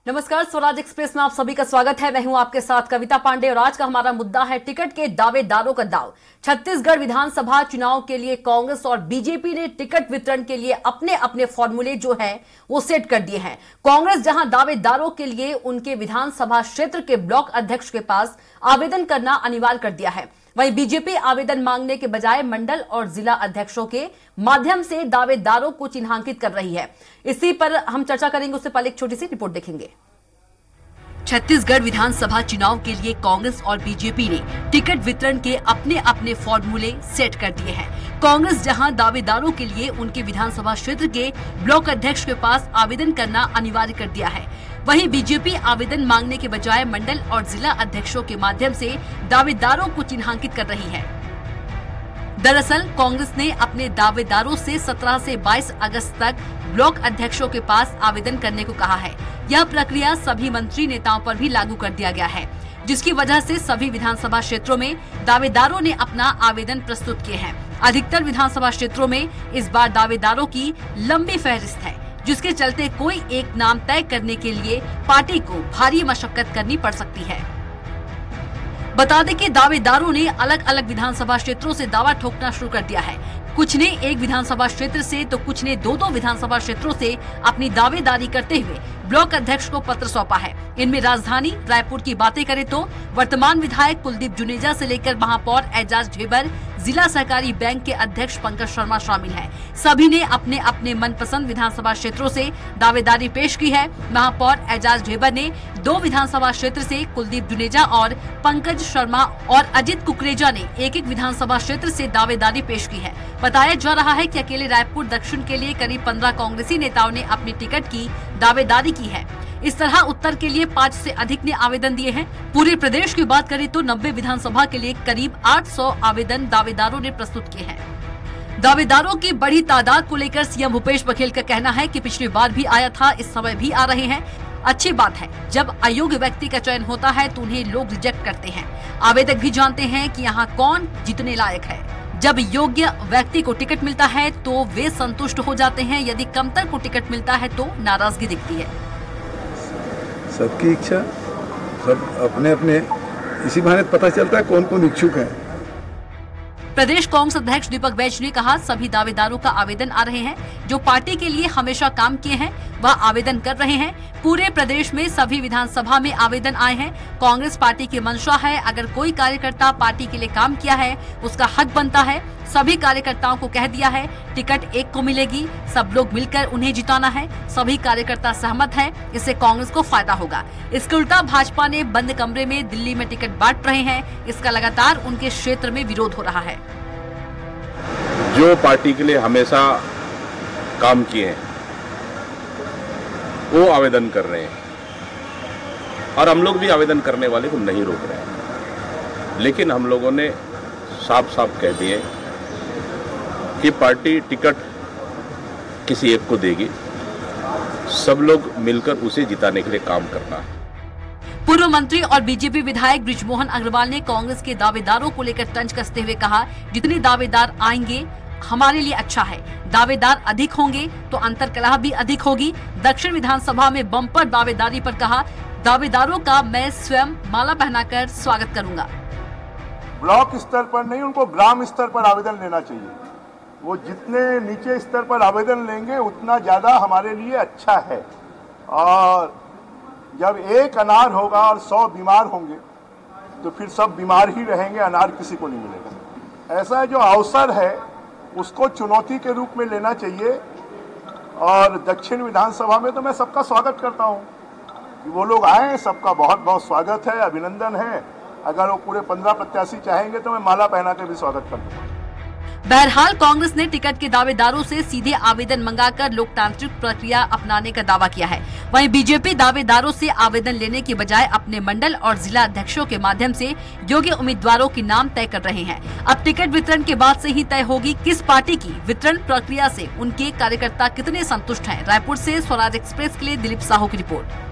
नमस्कार, स्वराज एक्सप्रेस में आप सभी का स्वागत है। मैं हूं आपके साथ कविता पांडे और आज का हमारा मुद्दा है टिकट के दावेदारों का दाव। छत्तीसगढ़ विधानसभा चुनाव के लिए कांग्रेस और बीजेपी ने टिकट वितरण के लिए अपने अपने फॉर्मूले जो है वो सेट कर दिए हैं। कांग्रेस जहां दावेदारों के लिए उनके विधानसभा क्षेत्र के ब्लॉक अध्यक्ष के पास आवेदन करना अनिवार्य कर दिया है, वहीं बीजेपी आवेदन मांगने के बजाय मंडल और जिला अध्यक्षों के माध्यम से दावेदारों को चिन्हांकित कर रही है। इसी पर हम चर्चा करेंगे, उससे पहले एक छोटी सी रिपोर्ट देखेंगे। छत्तीसगढ़ विधानसभा चुनाव के लिए कांग्रेस और बीजेपी ने टिकट वितरण के अपने अपने फॉर्मूले सेट कर दिए हैं। कांग्रेस जहां दावेदारों के लिए उनके विधानसभा क्षेत्र के ब्लॉक अध्यक्ष के पास आवेदन करना अनिवार्य कर दिया है, वहीं बीजेपी आवेदन मांगने के बजाय मंडल और जिला अध्यक्षों के माध्यम से दावेदारों को चिन्हांकित कर रही है। दरअसल कांग्रेस ने अपने दावेदारों से 17 से 22 अगस्त तक ब्लॉक अध्यक्षों के पास आवेदन करने को कहा है। यह प्रक्रिया सभी मंत्री नेताओं पर भी लागू कर दिया गया है, जिसकी वजह से सभी विधानसभा क्षेत्रों में दावेदारों ने अपना आवेदन प्रस्तुत किए हैं। अधिकतर विधानसभा क्षेत्रों में इस बार दावेदारों की लंबी फहरिस्त है, जिसके चलते कोई एक नाम तय करने के लिए पार्टी को भारी मशक्कत करनी पड़ सकती है। बता दें कि दावेदारों ने अलग अलग विधानसभा क्षेत्रों से दावा ठोकना शुरू कर दिया है। कुछ ने एक विधानसभा क्षेत्र से तो कुछ ने दो विधानसभा क्षेत्रों से अपनी दावेदारी करते हुए ब्लॉक अध्यक्ष को पत्र सौंपा है। इनमें राजधानी रायपुर की बातें करें तो वर्तमान विधायक कुलदीप जुनेजा से लेकर महापौर एजाज ढेबर, जिला सहकारी बैंक के अध्यक्ष पंकज शर्मा शामिल हैं। सभी ने अपने अपने मनपसंद विधानसभा क्षेत्रों से दावेदारी पेश की है। महापौर एजाज ढेबर ने 2 विधानसभा क्षेत्र से, कुलदीप जुनेजा और पंकज शर्मा और अजित कुकरेजा ने एक विधानसभा क्षेत्र से दावेदारी पेश की है। बताया जा रहा है कि अकेले रायपुर दक्षिण के लिए करीब 15 कांग्रेसी नेताओं ने अपनी टिकट की दावेदारी की है। इस तरह उत्तर के लिए 5 से अधिक ने आवेदन दिए हैं। पूरे प्रदेश की बात करें तो 90 विधानसभा के लिए करीब 800 आवेदन दावेदारों ने प्रस्तुत किए हैं। दावेदारों की बड़ी तादाद को लेकर सीएम भूपेश बघेल का कहना है कि पिछली बार भी आया था, इस समय भी आ रहे हैं। अच्छी बात है, जब अयोग्य व्यक्ति का चयन होता है तो उन्हें लोग रिजेक्ट करते हैं। आवेदक भी जानते हैं कि यहाँ कौन जीतने लायक है। जब योग्य व्यक्ति को टिकट मिलता है तो वे संतुष्ट हो जाते हैं, यदि कमतर को टिकट मिलता है तो नाराजगी दिखती है। सबकी इच्छा, सब अपने अपने, इसी बहाने पता चलता है कौन कौन इच्छुक है। प्रदेश कांग्रेस अध्यक्ष दीपक बैज ने कहा, सभी दावेदारों का आवेदन आ रहे हैं। जो पार्टी के लिए हमेशा काम किए हैं वह आवेदन कर रहे हैं। पूरे प्रदेश में सभी विधानसभा में आवेदन आए हैं। कांग्रेस पार्टी की मंशा है, अगर कोई कार्यकर्ता पार्टी के लिए काम किया है उसका हक बनता है। सभी कार्यकर्ताओं को कह दिया है टिकट एक को मिलेगी, सब लोग मिलकर उन्हें जिताना है। सभी कार्यकर्ता सहमत हैं, इससे कांग्रेस को फायदा होगा। इसके उल्टा भाजपा ने बंद कमरे में दिल्ली में टिकट बांट रहे हैं, इसका लगातार उनके क्षेत्र में विरोध हो रहा है। जो पार्टी के लिए हमेशा काम किए हैं वो आवेदन कर रहे हैं और हम लोग भी आवेदन करने वाले को नहीं रोक रहे हैं, लेकिन हम लोगों ने साफ साफ कह दिए कि पार्टी टिकट किसी एक को देगी, सब लोग मिलकर उसे जिताने के लिए काम करना है। पूर्व मंत्री और बीजेपी विधायक बृजमोहन अग्रवाल ने कांग्रेस के दावेदारों को लेकर तंज कसते हुए कहा, जितने दावेदार आएंगे हमारे लिए अच्छा है। दावेदार अधिक होंगे तो अंतर्कलह भी अधिक होगी। दक्षिण विधानसभा में बम्पर दावेदारी पर कहा, दावेदारों का मैं स्वयं माला पहनाकर स्वागत करूंगा। ब्लॉक स्तर पर नहीं, उनको ग्राम स्तर पर आवेदन लेना चाहिए। वो जितने नीचे स्तर पर आवेदन लेंगे उतना ज्यादा हमारे लिए अच्छा है। और जब एक अनार होगा और 100 बीमार होंगे तो फिर सब बीमार ही रहेंगे, अनार किसी को नहीं मिलेगा। ऐसा जो अवसर है उसको चुनौती के रूप में लेना चाहिए। और दक्षिण विधानसभा में तो मैं सबका स्वागत करता हूँ कि वो लोग आए, सबका बहुत बहुत स्वागत है, अभिनंदन है। अगर वो पूरे 15 प्रत्याशी चाहेंगे तो मैं माला पहना के भी स्वागत कर दूंगा। बहरहाल कांग्रेस ने टिकट के दावेदारों से सीधे आवेदन मंगाकर लोकतांत्रिक प्रक्रिया अपनाने का दावा किया है। वहीं बीजेपी दावेदारों से आवेदन लेने के बजाय अपने मंडल और जिला अध्यक्षों के माध्यम से योग्य उम्मीदवारों के नाम तय कर रहे हैं। अब टिकट वितरण के बाद से ही तय होगी किस पार्टी की वितरण प्रक्रिया से उनके कार्यकर्ता कितने संतुष्ट हैं। रायपुर से स्वराज एक्सप्रेस के लिए दिलीप साहू की रिपोर्ट।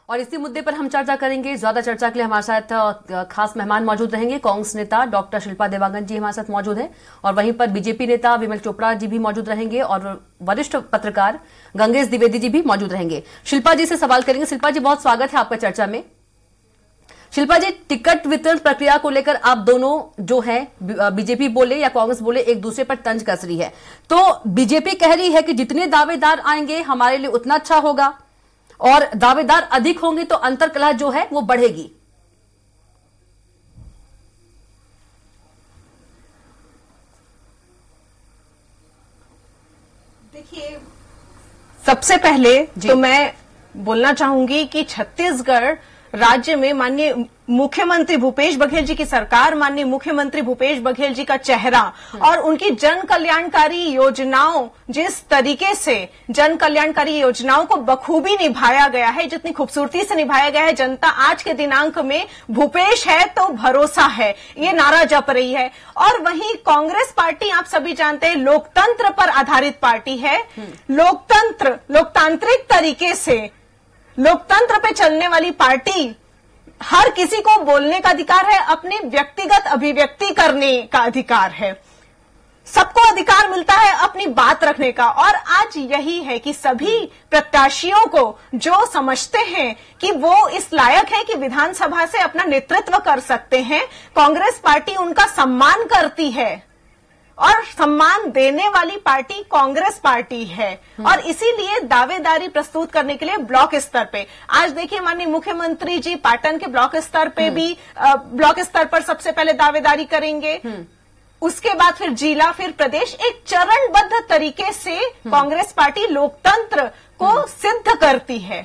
और इसी मुद्दे पर हम चर्चा करेंगे। ज्यादा चर्चा के लिए हमारे साथ खास मेहमान मौजूद रहेंगे। कांग्रेस नेता डॉक्टर शिल्पा देवांगन जी हमारे साथ मौजूद हैं और वहीं पर बीजेपी नेता विमल चोपड़ा जी भी मौजूद रहेंगे और वरिष्ठ पत्रकार गंगेश द्विवेदी जी भी मौजूद रहेंगे। शिल्पा जी से सवाल करेंगे। शिल्पा जी, बहुत स्वागत है आपका चर्चा में। शिल्पा जी, टिकट वितरण प्रक्रिया को लेकर आप दोनों जो है, बीजेपी बोले या कांग्रेस बोले, एक दूसरे पर तंज कस रही है। तो बीजेपी कह रही है कि जितने दावेदार आएंगे हमारे लिए उतना अच्छा होगा और दावेदार अधिक होंगे तो अंतरकलह जो है वो बढ़ेगी। देखिए, सबसे पहले तो मैं बोलना चाहूंगी कि छत्तीसगढ़ राज्य में माननीय मुख्यमंत्री भूपेश बघेल जी की सरकार, माननीय मुख्यमंत्री भूपेश बघेल जी का चेहरा और उनकी जन कल्याणकारी योजनाओं, जिस तरीके से जन कल्याणकारी योजनाओं को बखूबी निभाया गया है, जितनी खूबसूरती से निभाया गया है, जनता आज के दिनांक में भूपेश है तो भरोसा है, ये नारा जप रही है। और वहीं कांग्रेस पार्टी, आप सभी जानते हैं, लोकतंत्र पर आधारित पार्टी है। लोकतांत्रिक तरीके से लोकतंत्र पे चलने वाली पार्टी, हर किसी को बोलने का अधिकार है, अपनी व्यक्तिगत अभिव्यक्ति करने का अधिकार है, सबको अधिकार मिलता है अपनी बात रखने का। और आज यही है कि सभी प्रत्याशियों को जो समझते हैं कि वो इस लायक है कि विधानसभा से अपना नेतृत्व कर सकते हैं, कांग्रेस पार्टी उनका सम्मान करती है और सम्मान देने वाली पार्टी कांग्रेस पार्टी है। और इसीलिए दावेदारी प्रस्तुत करने के लिए ब्लॉक स्तर पे, आज देखिए माननीय मुख्यमंत्री जी पाटन के ब्लॉक स्तर पे भी ब्लॉक स्तर पर सबसे पहले दावेदारी करेंगे, उसके बाद फिर जिला, फिर प्रदेश। एक चरणबद्ध तरीके से कांग्रेस पार्टी लोकतंत्र को सिद्ध करती है।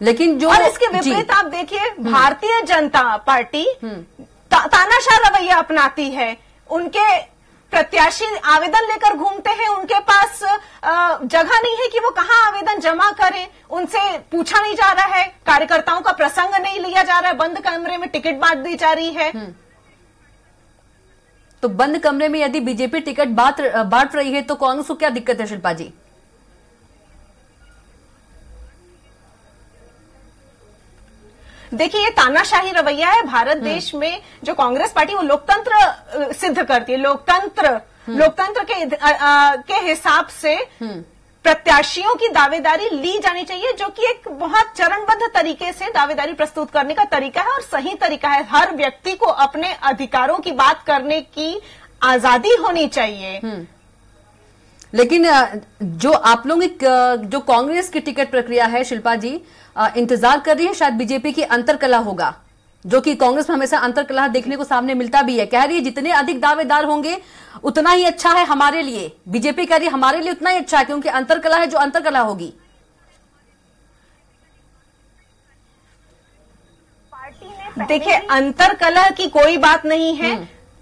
लेकिन जो, और इसके विपरीत आप देखिए, भारतीय जनता पार्टी तानाशाह रवैया अपनाती है। उनके प्रत्याशी आवेदन लेकर घूमते हैं, उनके पास जगह नहीं है कि वो कहां आवेदन जमा करें, उनसे पूछा नहीं जा रहा है, कार्यकर्ताओं का प्रसंग नहीं लिया जा रहा है, बंद कमरे में टिकट बांट दी जा रही है। तो बंद कमरे में यदि बीजेपी टिकट बांट रही है तो कांग्रेस को क्या दिक्कत है शिल्पा जी? देखिए, ये तानाशाही रवैया है। भारत देश में जो कांग्रेस पार्टी, वो लोकतंत्र सिद्ध करती है। लोकतंत्र के हिसाब से प्रत्याशियों की दावेदारी ली जानी चाहिए, जो कि एक बहुत चरणबद्ध तरीके से दावेदारी प्रस्तुत करने का तरीका है और सही तरीका है। हर व्यक्ति को अपने अधिकारों की बात करने की आजादी होनी चाहिए। लेकिन जो आप लोगों की जो कांग्रेस की टिकट प्रक्रिया है शिल्पा जी, इंतजार कर रही है शायद बीजेपी की अंतरकलह होगा, जो कि कांग्रेस में हमेशा अंतरकलह देखने को सामने मिलता भी है। कह रही है जितने अधिक दावेदार होंगे उतना ही अच्छा है हमारे लिए। बीजेपी कह रही है हमारे लिए उतना ही अच्छा है, क्योंकि अंतरकलह है जो अंतरकलह होगी। देखिए, अंतरकलह की कोई बात नहीं है।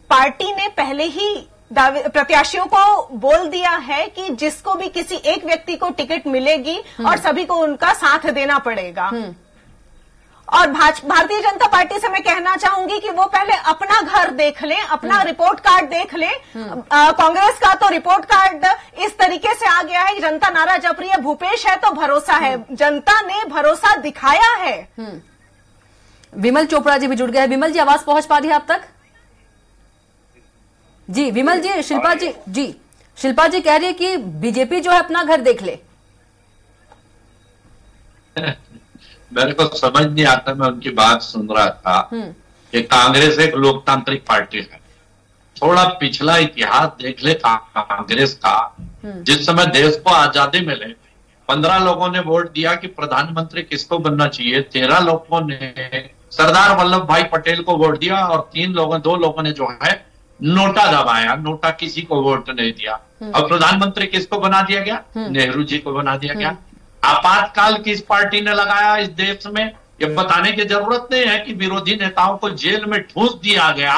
पार्टी ने पहले ही प्रत्याशियों को बोल दिया है कि जिसको भी किसी एक व्यक्ति को टिकट मिलेगी और सभी को उनका साथ देना पड़ेगा। और भारतीय जनता पार्टी से मैं कहना चाहूंगी कि वो पहले अपना घर देख लें, अपना रिपोर्ट कार्ड देख लें। कांग्रेस का तो रिपोर्ट कार्ड इस तरीके से आ गया है कि जनता नारा जप रही है, भूपेश है तो भरोसा है। जनता ने भरोसा दिखाया है। विमल चोपड़ा जी भी जुड़ गए हैं। विमल जी, आवाज पहुंच पा रही है आप तक? जी विमल जी, शिल्पा जी कह रही है कि बीजेपी जो है अपना घर देख ले। मेरे को समझ नहीं आता, मैं उनकी बात सुन रहा था कि कांग्रेस एक लोकतांत्रिक पार्टी है। थोड़ा पिछला इतिहास देख ले कांग्रेस का। जिस समय देश को आजादी मिले, 15 लोगों ने वोट दिया कि प्रधानमंत्री किसको बनना चाहिए। 13 लोगों ने सरदार वल्लभ भाई पटेल को वोट दिया और 2 लोगों ने जो है नोटा दबाया। नोटा किसी को वोट नहीं दिया। अब प्रधानमंत्री किसको बना दिया गया? नेहरू जी को बना दिया गया। आपातकाल किस पार्टी ने लगाया इस देश में? ये बताने की जरूरत नहीं है कि विरोधी नेताओं को जेल में ठूस दिया गया।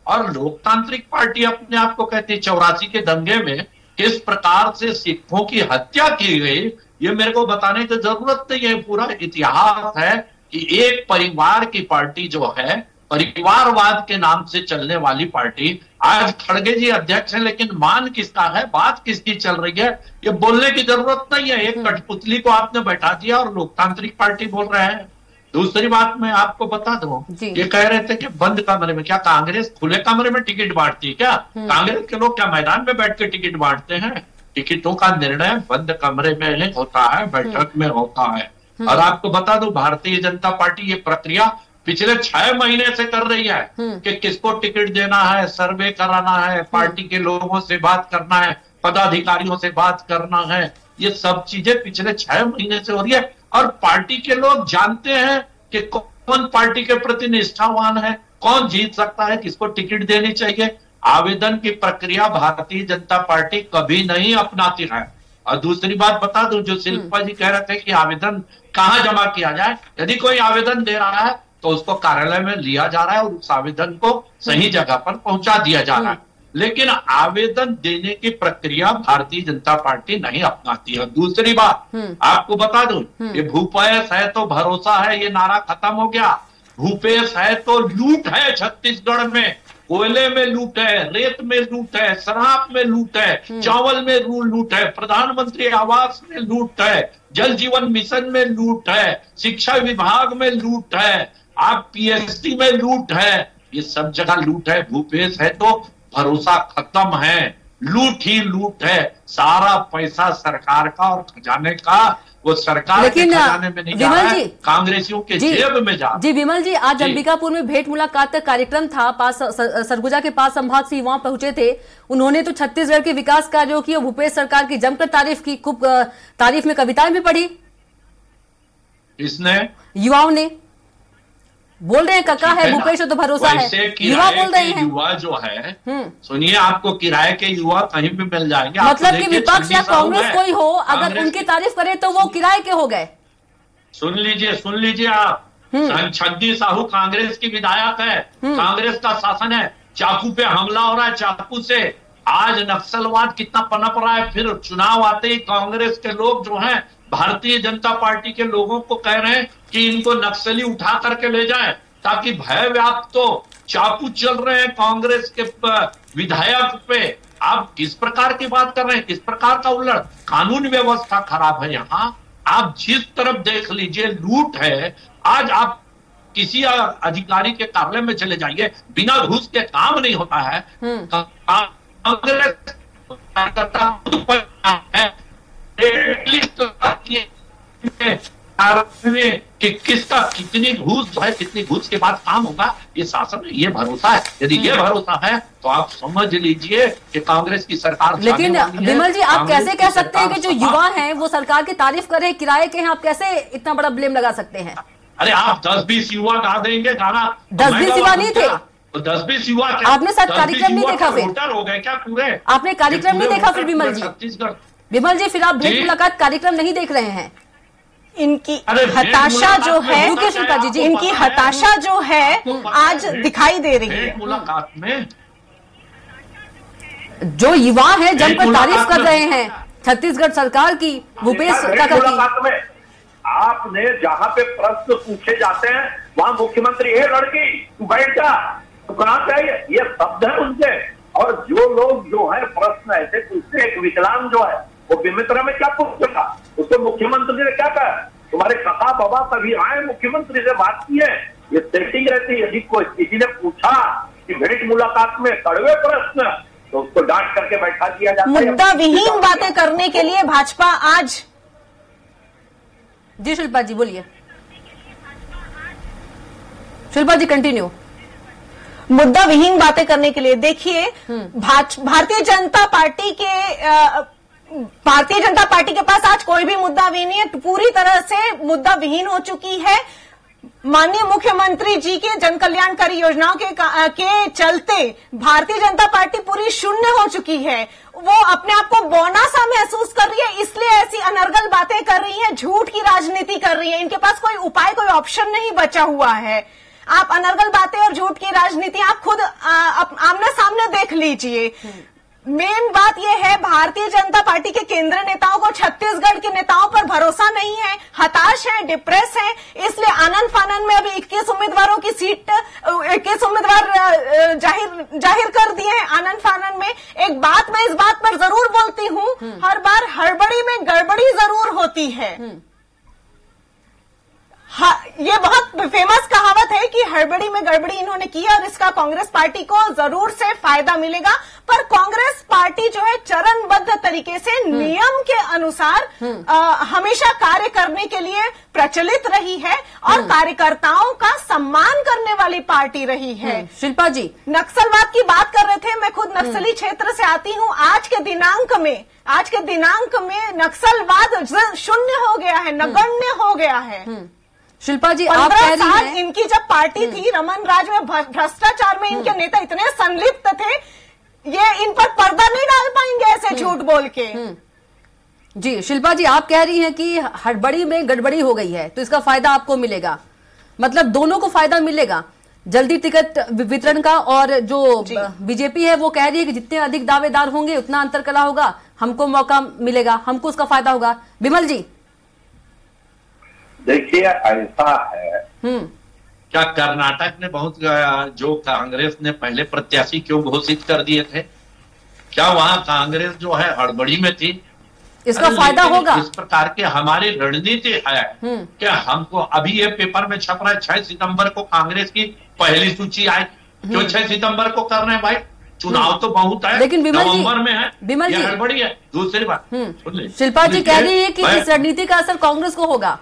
और लोकतांत्रिक पार्टी अपने आप को कहती है। 84 के दंगे में किस प्रकार से सिखों की हत्या की गई, ये मेरे को बताने की जरूरत नहीं है। पूरा इतिहास है कि एक परिवार की पार्टी जो है परिवारवाद के नाम से चलने वाली पार्टी। आज खड़गे जी अध्यक्ष हैं, लेकिन मान किसका है, बात किसकी चल रही है, ये बोलने की जरूरत नहीं है। एक कठपुतली को आपने बैठा दिया और लोकतांत्रिक पार्टी बोल रहे हैं। दूसरी बात मैं आपको बता दूं, ये कह रहे थे कि बंद कमरे में, क्या कांग्रेस खुले कमरे में टिकट बांटती है क्या? कांग्रेस के लोग क्या मैदान में बैठ के टिकट बांटते हैं? टिकटों का निर्णय बंद कमरे में होता है, बैठक में होता है। और आपको बता दूं, भारतीय जनता पार्टी ये प्रक्रिया पिछले 6 महीने से कर रही है कि किसको टिकट देना है, सर्वे कराना है, पार्टी के लोगों से बात करना है, पदाधिकारियों से बात करना है। ये सब चीजें पिछले 6 महीने से हो रही है और पार्टी के लोग जानते हैं कि कौन पार्टी के प्रति निष्ठावान है, कौन जीत सकता है, किसको टिकट देनी चाहिए। आवेदन की प्रक्रिया भारतीय जनता पार्टी कभी नहीं अपनाती है। और दूसरी बात बता दूं, जो शिल्पा जी कह रहे थे कि आवेदन कहां जमा किया जाए, यदि कोई आवेदन दे रहा है तो उसको कार्यालय में लिया जा रहा है और उस आवेदन को सही जगह पर पहुंचा दिया जा रहा है। लेकिन आवेदन देने की प्रक्रिया भारतीय जनता पार्टी नहीं अपनाती है। दूसरी बात आपको बता दूं, ये भूपेश है तो भरोसा है, ये नारा खत्म हो गया। भूपेश है तो लूट है। छत्तीसगढ़ में कोयले में लूट है, रेत में लूट है, शराब में लूट है, चावल में लूट है, प्रधानमंत्री आवास में लूट है, जल जीवन मिशन में लूट है, शिक्षा विभाग में लूट है, आप पीएचडी में लूट है, ये सब जगह लूट है। भूपेश है तो भरोसा खत्म है, लूट ही लूट है। सारा पैसा सरकार का और खजाने का वो सरकार के खजाने में नहीं जा रहा है, कांग्रेसियों के जेब में जा रहा है। जी विमल जी, आज अंबिकापुर में भेंट मुलाकात का कार्यक्रम था, पास सरगुजा के पास संभाग से युवा पहुंचे थे। उन्होंने तो छत्तीसगढ़ के विकास कार्यों की और भूपेश सरकार की जमकर तारीफ की, खूब तारीफ में कविताएं भी पढ़ी। इसने युवाओं ने बोल रहे हैं काका है भूपेश तो भरोसा है, युवा बोल रहे हैं। युवा जो है, सुनिए, आपको किराए के युवा कहीं भी मिल जाएंगे। मतलब कि विपक्ष या कांग्रेस कोई हो, अगर उनकी तारीफ करे तो वो किराए के हो गए। सुन लीजिए आप, छद्दी साहू कांग्रेस की विधायक है, कांग्रेस का शासन है, चाकू पे हमला हो रहा है, चाकू से। आज नक्सलवाद कितना पनप रहा है, फिर चुनाव आते ही कांग्रेस के लोग जो हैं भारतीय जनता पार्टी के लोगों को कह रहे हैं कि इनको नक्सली उठा करके ले जाएं, ताकि भय व्याप्त तो चाकू चल रहे हैं कांग्रेस के विधायक पे। आप किस प्रकार की बात कर रहे हैं, किस प्रकार का उल्लड़, कानून व्यवस्था खराब है यहाँ। आप जिस तरफ देख लीजिए लूट है। आज आप किसी अधिकारी के कार्यालय में चले जाइए, बिना घूस के काम नहीं होता है। कांग्रेस कि किसका कितनी घूस जो है, कितनी घूस के बाद काम होगा, ये शासन है, ये भरोसा है। यदि ये भरोसा है तो आप समझ लीजिए कि कांग्रेस की सरकार। लेकिन विमल जी, आप कैसे कह सकते हैं कि जो युवा हैं वो सरकार की तारीफ करें, किराए के हैं, आप कैसे इतना बड़ा ब्लेम लगा सकते हैं? अरे आप 10-20 युवा गा देंगे गाना, 10-20 युवा नहीं थे, 10-20 युवा। आपने साथ कार्यक्रम नहीं देखा, फिर हो गए क्या पूरे? आपने कार्यक्रम नहीं देखा फिर विमल जी? छत्तीसगढ़ विमल जी, फिर आप भेंट मुलाकात कार्यक्रम नहीं देख रहे हैं? इनकी हताशा जो है, इनकी हताशा जो है आज दिखाई दे रही है। मुलाकात में जो युवा हैं जमकर तारीफ कर रहे हैं छत्तीसगढ़ सरकार की, भूपेश मुलाकात में आपने जहां पे प्रश्न पूछे जाते हैं वहां मुख्यमंत्री, हे लड़की तू बैठ जा, तू कहां से आई, ये शब्द है उनके। और जो लोग जो है प्रश्न ऐसे पूछते, एक विकलांग जो है वो बेमित्र में क्या पूछेगा, उसको मुख्यमंत्री ने क्या कहा, तुम्हारे काका बाबा कभी आए मुख्यमंत्री से बात की है, ये सेटिंग रहती है। यदि कोई किसी ने पूछा कि भेंट मुलाकात में कड़वे प्रश्न, तो उसको डांट करके बैठा दिया जाता है। मुद्दा विहीन बातें करने के लिए भाजपा आज। जी शिल्पा जी बोलिए। शिल्पा जी कंटिन्यू। मुद्दा विहीन बातें करने के लिए देखिए, भारतीय जनता पार्टी के पास आज कोई भी मुद्दा विहीन नहीं है, पूरी तरह से मुद्दा विहीन हो चुकी है। माननीय मुख्यमंत्री जी के जन कल्याणकारी योजनाओं के चलते भारतीय जनता पार्टी पूरी शून्य हो चुकी है। वो अपने आप को बौना सा महसूस कर रही है, इसलिए ऐसी अनर्गल बातें कर रही है, झूठ की राजनीति कर रही है। इनके पास कोई उपाय, कोई ऑप्शन नहीं बचा हुआ है। आप अनर्गल बातें और झूठ की राजनीति आप खुद आमने सामने देख लीजिए। मेन बात यह है, भारतीय जनता पार्टी के केंद्रीय नेताओं को छत्तीसगढ़ के नेताओं पर भरोसा नहीं है, हताश है, डिप्रेस है, इसलिए आनन फानन में अभी 21 उम्मीदवारों की सीट 21 उम्मीदवार जाहिर कर दिए हैं आनन फानन में। एक बात मैं इस बात पर जरूर बोलती हूं, हर बार हड़बड़ी में गड़बड़ी जरूर होती है। ये बहुत फेमस कहावत है कि हड़बड़ी में गड़बड़ी इन्होंने की और इसका कांग्रेस पार्टी को जरूर से फायदा मिलेगा। पर कांग्रेस पार्टी जो है चरणबद्ध तरीके से नियम के अनुसार हमेशा कार्य करने के लिए प्रचलित रही है और कार्यकर्ताओं का सम्मान करने वाली पार्टी रही है। शिल्पा जी, नक्सलवाद की बात कर रहे थे, मैं खुद नक्सली क्षेत्र से आती हूं। आज के दिनांक में नक्सलवाद शून्य हो गया है, नगण्य हो गया है। शिल्पा जी, आप कह रही हैं इनकी जब पार्टी थी रमन राज में भ्रष्टाचार में इनके नेता इतने संलिप्त थे, ये इन पर पर्दा नहीं डाल पाएंगे ऐसे झूठ बोल के। जी शिल्पा जी, आप कह रही हैं कि हड़बड़ी में गड़बड़ी हो गई है तो इसका फायदा आपको मिलेगा, मतलब दोनों को फायदा मिलेगा, जल्दी टिकट वितरण का, और जो बीजेपी है वो कह रही है कि जितने अधिक दावेदार होंगे उतना अंतर कला होगा, हमको मौका मिलेगा, हमको उसका फायदा होगा। विमल जी, देखिए ऐसा है, क्या कर्नाटक ने बहुत जो कांग्रेस ने पहले प्रत्याशी क्यों घोषित कर दिए थे, क्या वहां कांग्रेस जो है हड़बड़ी में थी? इसका फायदा होगा। इस प्रकार के हमारी रणनीति है कि हमको अभी ये पेपर में छप रहा है 6 सितंबर को कांग्रेस की पहली सूची आई, क्यों 6 सितंबर को कर रहे हैं भाई? चुनाव तो बहुत है, लेकिन नवंबर में है, विमल जी हड़बड़ी है। दूसरी बात शिल्पा जी कह रही है कि इस रणनीति का असर कांग्रेस को होगा,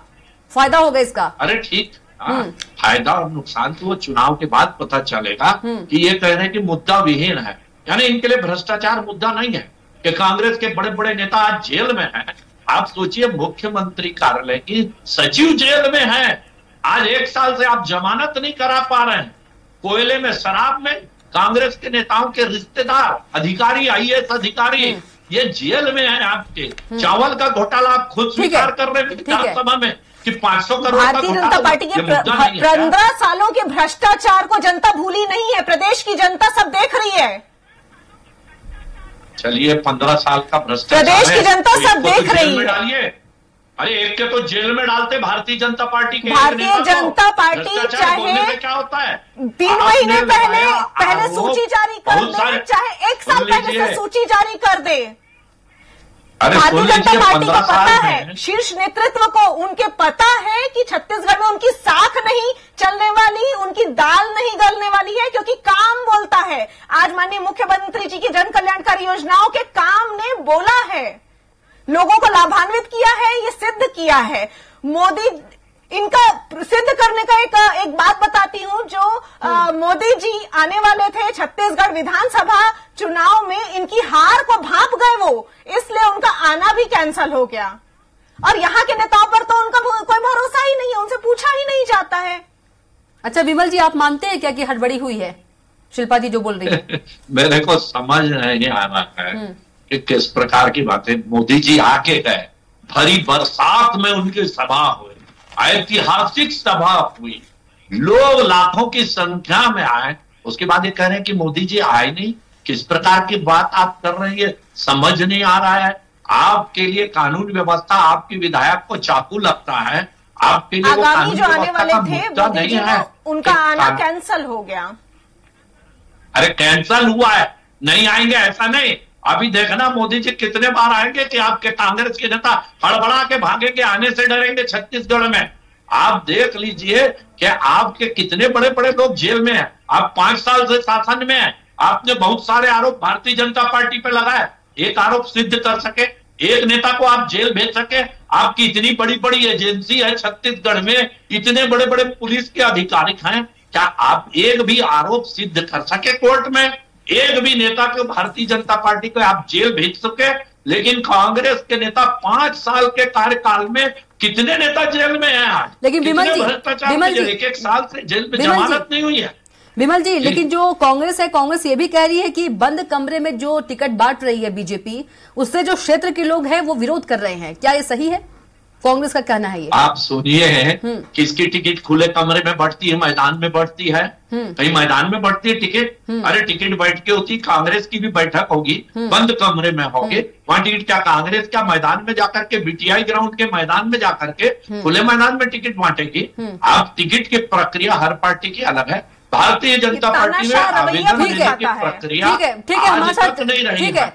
फायदा होगा इसका। अरे ठीक, फायदा और नुकसान तो वो चुनाव के बाद पता चलेगा कि ये कह रहे हैं कि मुद्दा विहीन है, यानी इनके लिए भ्रष्टाचार मुद्दा नहीं है कि कांग्रेस के बड़े बड़े नेता आज जेल में हैं। आप सोचिए, मुख्यमंत्री कार्यालय की सचिव जेल में है, आज 1 साल से आप जमानत नहीं करा पा रहे हैं। कोयले में, शराब में कांग्रेस के नेताओं के रिश्तेदार अधिकारी, IAS अधिकारी ये जेल में है। आपके चावल का घोटाला आप खुद स्वीकार कर रहे हैं विधानसभा में कि 500 करोड़ भारतीय जनता पार्टी के 15 सालों के भ्रष्टाचार को जनता भूली नहीं है, प्रदेश की जनता सब देख रही है। चलिए 15 साल का भ्रष्टाचार प्रदेश की जनता सब देख रही है। डालिए, अरे एक के तो जेल में डालते भारतीय जनता पार्टी के। भारतीय जनता पार्टी चाहे क्या होता है 3 महीने पहले सूची जारी कर दे, चाहे 1 साल पहले से सूची जारी कर दे, भारतीय जनता पार्टी को पता है, शीर्ष नेतृत्व को उनके पता है कि छत्तीसगढ़ में उनकी साख नहीं चलने वाली, उनकी दाल नहीं गलने वाली है, क्योंकि काम बोलता है। आज माननीय मुख्यमंत्री जी की जन कल्याणकारी योजनाओं के काम ने बोला है, लोगों को लाभान्वित किया है, ये सिद्ध किया है। मोदी इनका सिद्ध करने का एक बात बताती हूं, जो मोदी जी आने वाले थे छत्तीसगढ़ विधानसभा चुनाव में, इनकी हार को भांप गए वो, इसलिए उनका आना भी कैंसिल हो गया। और यहाँ के नेताओं पर तो उनका कोई भरोसा ही नहीं है, उनसे पूछा ही नहीं जाता है। अच्छा विमल जी, आप मानते हैं क्या कि हड़बड़ी हुई है? शिल्पा जी जो बोल रही है मेरे को समझ नहीं आ रहा है कि किस प्रकार की बातें। मोदी जी आके गए, भरी बरसात में उनकी सभा हुई, ऐतिहासिक सभा हुई, लोग लाखों की संख्या में आए, उसके बाद ये कह रहे हैं कि मोदी जी आए नहीं। किस प्रकार की बात आप कर रहे हैं, ये समझ नहीं आ रहा है। आपके लिए कानून व्यवस्था, आपकी विधायक को चाकू लगता है, आपके लिए आगामी जो आने वाले थे मोदी जी है, उनका आना कैंसल हो गया। अरे कैंसल हुआ है, नहीं आएंगे ऐसा नहीं। अभी देखना मोदी जी कितने बार आएंगे कि आपके कांग्रेस के नेता हड़बड़ा के भागेंगे, आने से डरेंगे छत्तीसगढ़ में। आप देख लीजिए कि आपके कितने बड़े बड़े लोग जेल में हैं। आप 5 साल से शासन में हैं, आपने बहुत सारे आरोप भारतीय जनता पार्टी पे लगाए, एक आरोप सिद्ध कर सके, एक नेता को आप जेल भेज सके। आपकी इतनी बड़ी बड़ी एजेंसी है छत्तीसगढ़ में, इतने बड़े बड़े पुलिस के अधिकारी हैं, क्या आप एक भी आरोप सिद्ध कर सके कोर्ट में? एक भी नेता को, भारतीय जनता पार्टी को आप जेल भेज सके? लेकिन कांग्रेस के नेता 5 साल के कार्यकाल में कितने नेता जेल में हैं आज? लेकिन विमल जी, 1 साल से जेल में जमानत नहीं हुई है। विमल जी, लेकिन जो कांग्रेस है, कांग्रेस ये भी कह रही है कि बंद कमरे में जो टिकट बांट रही है बीजेपी, उससे जो क्षेत्र के लोग हैं वो विरोध कर रहे हैं, क्या ये सही है? कांग्रेस का कहना है ये। आप सुनिए किसकी टिकट खुले कमरे में बढ़ती है, मैदान में बढ़ती है? कहीं मैदान में बढ़ती है टिकट? अरे टिकट बैठ के होती, कांग्रेस की भी बैठक होगी, बंद कमरे में होगी, वहां टिकट क्या कांग्रेस क्या मैदान में जाकर के, बीटीआई ग्राउंड के मैदान में जाकर के खुले मैदान में टिकट बांटेगी? आप टिकट की प्रक्रिया हर पार्टी की अलग है। भारतीय जनता पार्टी में आवेदन देने की प्रक्रिया आज तक नहीं रही है।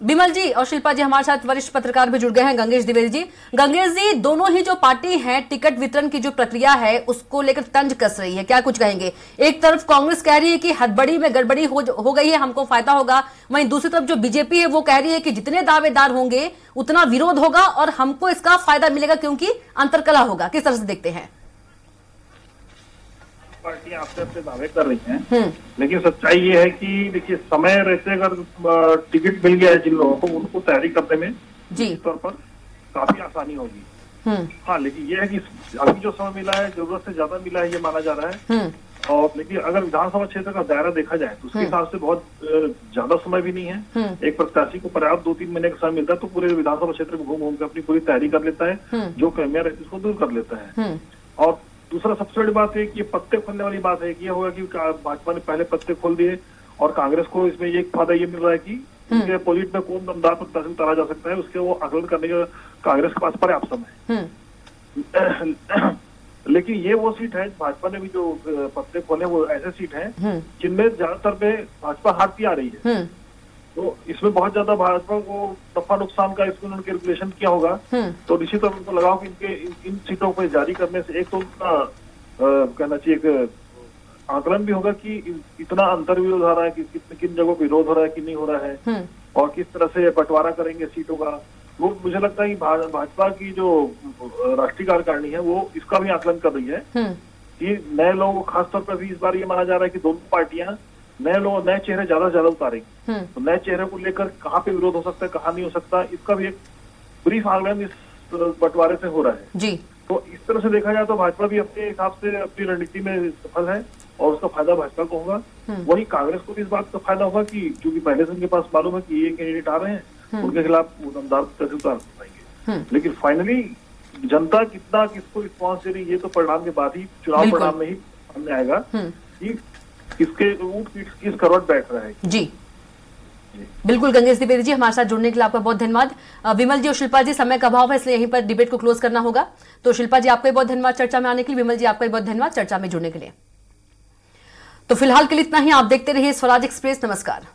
बिमल जी और शिल्पा जी हमारे साथ वरिष्ठ पत्रकार भी जुड़ गए हैं, गंगेश द्विवेदी जी। गंगेश जी, दोनों ही जो पार्टी हैं टिकट वितरण की जो प्रक्रिया है उसको लेकर तंज कस रही है, क्या कुछ कहेंगे? एक तरफ कांग्रेस कह रही है कि हड़बड़ी में गड़बड़ी हो गई है, हमको फायदा होगा, वहीं दूसरी तरफ जो बीजेपी है वो कह रही है कि जितने दावेदार होंगे उतना विरोध होगा और हमको इसका फायदा मिलेगा क्योंकि अंतरकलह होगा। किस तरह से देखते हैं? पार्टियां आपसे अपने दावे कर रही हैं, लेकिन सच्चाई ये है कि देखिए समय रहते अगर टिकट मिल गया है जिन लोगों को, उनको तैयारी करने में जी तौर पर काफी आसानी होगी। हाँ, लेकिन ये है कि अभी जो समय मिला है जरूरत से ज्यादा मिला है ये माना जा रहा है। और लेकिन अगर विधानसभा क्षेत्र का दायरा देखा जाए तो उसके हिसाब से बहुत ज्यादा समय भी नहीं है। एक प्रत्याशी को पर्याप्त 2-3 महीने का समय मिलता है तो पूरे विधानसभा क्षेत्र को घूम घूम के अपनी पूरी तैयारी कर लेता है, जो कमियां रहती है उसको दूर कर लेता है। और दूसरा सबसे बड़ी बात है कि ये पत्ते खोलने वाली बात है कि ये होगा कि भाजपा ने पहले पत्ते खोल दिए और कांग्रेस को इसमें एक फायदा ये मिल रहा है कि उनके अपोजिट में कौन दमदार प्रत्याशी उतारा जा सकता है, उसके वो आकलन करने का कांग्रेस के पास पर्याप्त समय है। लेकिन ये वो सीट है, भाजपा ने भी जो पत्ते खोले वो ऐसे सीट है जिनमें ज्यादातर में भाजपा हारती आ रही है। तो इसमें बहुत ज्यादा भाजपा को नफा नुकसान का इसमें उन्होंने कैलकुलेशन किया होगा। तो निश्चित तौर पर उनको लगाओ कि इनके इन सीटों पर जारी करने से एक तो उनका कहना चाहिए एक आकलन भी होगा कि इतना अंतर विरोध हो रहा है कि किन जगहों पर विरोध हो रहा है कि नहीं हो रहा है और किस तरह से बंटवारा करेंगे सीटों का। वो मुझे लगता है कि भाजपा की जो राष्ट्रीय कार्यकारिणी है वो इसका भी आकलन कर रही है कि नए लोगों को खासतौर पर भी इस बार ये माना जा रहा है कि दोनों पार्टियां नए चेहरे ज्यादा से ज्यादा उतारेंगे। तो नए चेहरे को लेकर कहाँ पे विरोध हो सकता है, कहाँ नहीं हो सकता, इसका भी एक ब्रीफ आकलन इस बंटवारे से हो रहा है जी। तो इस तरह से देखा जाए तो भाजपा भी अपने हिसाब से अपनी रणनीति में सफल है और उसका फायदा भाजपा को होगा। वही कांग्रेस को भी इस बात का फायदा होगा कि क्योंकि पहले से उनके पास मालूम है कि ये कैंडिडेट आ रहे हैं, उनके खिलाफ वो दमदार कैसे उतार पाएंगे। लेकिन फाइनली जनता कितना किसको रिस्पॉन्स दे रही है ये तो परिणाम के बाद ही, चुनाव परिणाम में ही सामने आएगा कि किसके ऊंट किस करवट बैठ रहा है जी। बिल्कुल गंगेश द्विवेदी जी, हमारे साथ जुड़ने के लिए आपका बहुत धन्यवाद। विमल जी और शिल्पा जी, समय का अभाव है इसलिए यहीं पर डिबेट को क्लोज करना होगा। तो शिल्पा जी आपका बहुत धन्यवाद चर्चा में आने के लिए, विमल जी आपका बहुत धन्यवाद चर्चा में जुड़ने के लिए। तो फिलहाल के लिए इतना ही। आप देखते रहिए स्वराज एक्सप्रेस। नमस्कार।